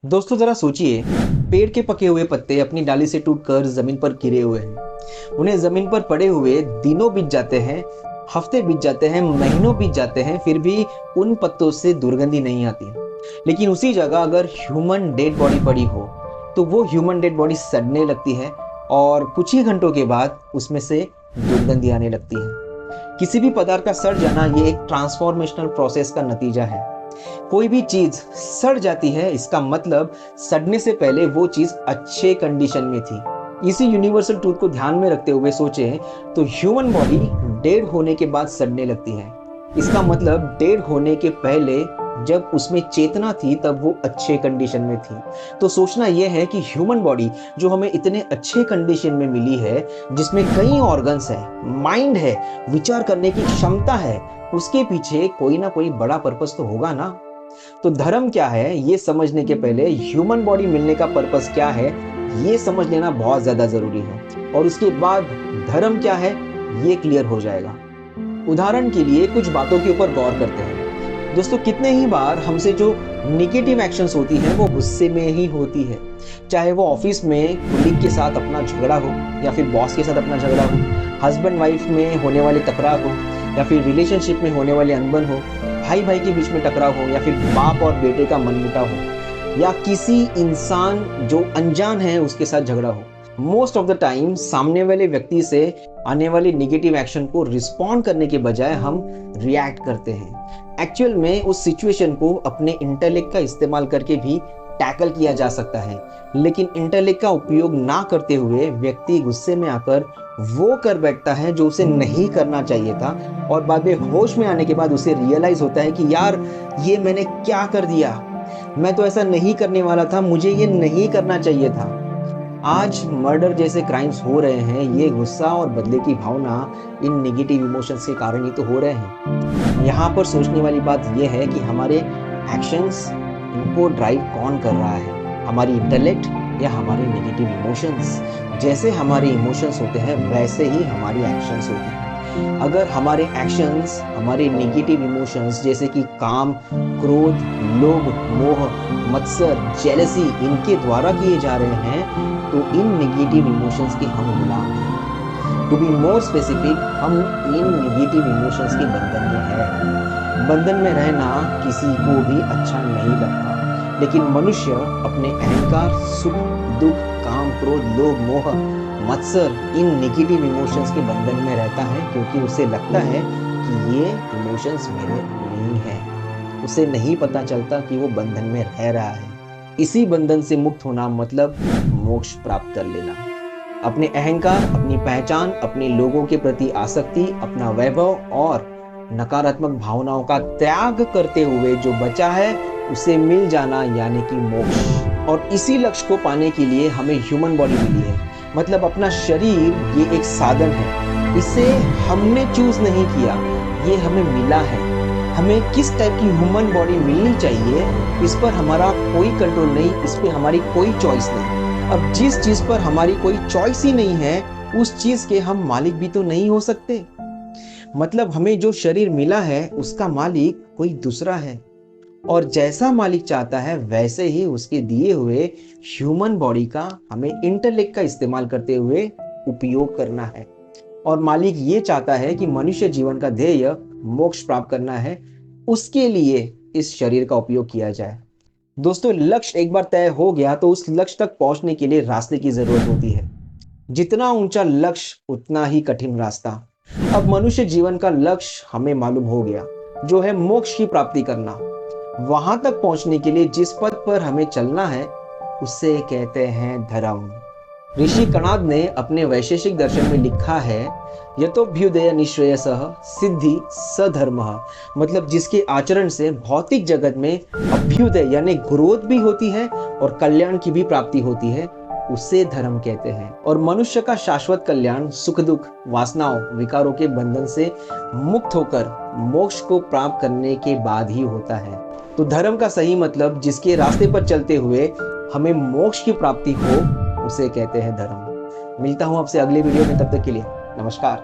दोस्तों जरा सोचिए, पेड़ के पके हुए पत्ते अपनी डाली से टूटकर जमीन पर गिरे हुए हैं। उन्हें जमीन पर पड़े हुए दिनों बीत जाते हैं, हफ्ते बीत जाते हैं, महीनों बीत जाते हैं, फिर भी उन पत्तों से दुर्गंधी नहीं आती। लेकिन उसी जगह अगर ह्यूमन डेड बॉडी पड़ी हो तो वो ह्यूमन डेड बॉडी सड़ने लगती है और कुछ ही घंटों के बाद उसमें से दुर्गंधी आने लगती है। किसी भी पदार्थ का सड़ जाना ये एक ट्रांसफॉर्मेशनल प्रोसेस का नतीजा है। कोई भी चीज सड़ जाती है, इसका मतलब सड़ने से पहले वो चीज अच्छे कंडीशन में थी। इसी यूनिवर्सल ट्रूथ को ध्यान में रखते हुए सोचें तो ह्यूमन बॉडी डेड होने के बाद सड़ने लगती है। इसका मतलब डेड होने के पहले जब उसमें चेतना थी तब वो अच्छे कंडीशन में थी। तो सोचना यह है कि ह्यूमन बॉडी जो हमें इतने अच्छे कंडीशन में मिली है, जिसमें कई ऑर्गन्स है, माइंड है, विचार करने की क्षमता है, उसके पीछे कोई ना कोई बड़ा पर्पस तो होगा ना। तो धर्म क्या है ये समझने के पहले ह्यूमन बॉडी मिलने का पर्पस क्या है ये समझ लेना बहुत ज्यादा जरूरी है, और उसके बाद धर्म क्या है ये क्लियर हो जाएगा। उदाहरण के लिए कुछ बातों के ऊपर गौर करते हैं। दोस्तों कितने ही बार हमसे जो निगेटिव एक्शंस होती हैं वो गुस्से में ही होती है। चाहे वो ऑफिस में कुलीग के साथ अपना झगड़ा हो, या फिर बॉस के साथ अपना झगड़ा हो, हस्बैंड वाइफ में होने वाली तकरार हो, या फिर रिलेशनशिप में होने वाली अनबन हो, भाई भाई के बीच में टकराव हो, या फिर बाप और बेटे का मनमुटाव हो, या किसी इंसान जो अनजान है उसके साथ झगड़ा हो। मोस्ट ऑफ द टाइम सामने वाले व्यक्ति से आने वाले निगेटिव एक्शन को रिस्पॉन्ड करने के बजाय हम रिएक्ट करते हैं। एक्चुअल में उस सिचुएशन को अपने इंटेलेक्ट का इस्तेमाल करके भी टैकल किया जा सकता है, लेकिन इंटेलेक्ट का उपयोग ना करते हुए व्यक्ति गुस्से में आकर वो कर बैठता है जो उसे नहीं करना चाहिए था, और बाद में होश में आने के बाद उसे रियलाइज होता है कि यार ये मैंने क्या कर दिया, मैं तो ऐसा नहीं करने वाला था, मुझे ये नहीं करना चाहिए था। आज मर्डर जैसे क्राइम्स हो रहे हैं, ये गुस्सा और बदले की भावना इन नेगेटिव इमोशंस के कारण ही तो हो रहे हैं। यहाँ पर सोचने वाली बात यह है कि हमारे एक्शंस इनको ड्राइव कौन कर रहा है, हमारी इंटेलेक्ट या हमारे नेगेटिव इमोशंस। जैसे हमारे इमोशंस होते हैं वैसे ही हमारी एक्शंस होती हैं। अगर हमारे एक्शंस हमारे नेगेटिव इमोशंस जैसे कि काम, क्रोध, लोभ, मोह, मत्सर, जेलसी इनके द्वारा किए जा रहे हैं तो इन नेगेटिव इमोशंस के हम गुलाम हैं। टू बी मोर स्पेसिफिक, हम इन नेगेटिव इमोशंस के बंधन में हैं। बंधन में रहना किसी को भी अच्छा नहीं लगता, लेकिन मनुष्य अपने अहंकार, सुख, दुख, काम, क्रोध, लोभ, मोह, मत्सर इन नेगेटिव इमोशंस के बंधन में रहता है, क्योंकि उसे लगता है कि ये इमोशंस मेरे नहीं हैं। उसे नहीं पता चलता कि वो बंधन में रह रहा है। इसी बंधन से मुक्त होना मतलब मोक्ष प्राप्त कर लेना। अपने अहंकार, अपनी पहचान, अपने लोगों के प्रति आसक्ति, अपना वैभव और नकारात्मक भावनाओं का त्याग करते हुए जो बचा है उसे मिल जाना, यानी कि मोक्ष। और इसी लक्ष्य को पाने के लिए हमें ह्यूमन बॉडी मिली है। मतलब अपना शरीर ये एक साधन है, इसे हमने चूज नहीं किया, ये हमें मिला है। हमें किस टाइप की ह्यूमन बॉडी मिलनी चाहिए इस पर हमारा कोई कंट्रोल नहीं, इस पर हमारी कोई चॉइस नहीं। अब जिस चीज पर हमारी कोई चॉइस ही नहीं है उस चीज के हम मालिक भी तो नहीं हो सकते। मतलब हमें जो शरीर मिला है उसका मालिक कोई दूसरा है, और जैसा मालिक चाहता है वैसे ही उसके दिए हुए ह्यूमन बॉडी का हमें इंटेलेक्ट का इस्तेमाल करते हुए उपयोग करना है। और मालिक ये चाहता है कि मनुष्य जीवन का ध्येय मोक्ष प्राप्त करना है, उसके लिए इस शरीर का उपयोग किया जाए। दोस्तों लक्ष्य एक बार तय हो गया तो उस लक्ष्य तक पहुंचने के लिए रास्ते की जरूरत होती है। जितना ऊंचा लक्ष्य उतना ही कठिन रास्ता। अब मनुष्य जीवन का लक्ष्य हमें मालूम हो गया, जो है मोक्ष की प्राप्ति करना। वहां तक पहुंचने के लिए जिस पथ पर हमें चलना है उसे कहते हैं धर्म। ऋषि कणाद ने अपने वैशेषिक दर्शन में लिखा है, यतोभ्युदय निश्रेयसः सिद्धि सधर्मः। मतलब जिसके आचरण से भौतिक जगत में अभ्युदय यानी ग्रोथ भी होती है और कल्याण की भी प्राप्ति होती है, उसे धर्म कहते हैं। और मनुष्य का शाश्वत कल्याण सुख दुख, वासनाओं, विकारों के बंधन से मुक्त होकर मोक्ष को प्राप्त करने के बाद ही होता है। तो धर्म का सही मतलब जिसके रास्ते पर चलते हुए हमें मोक्ष की प्राप्ति हो उसे कहते हैं धर्म। मिलता हूं आपसे अगले वीडियो में, तब तक के लिए नमस्कार।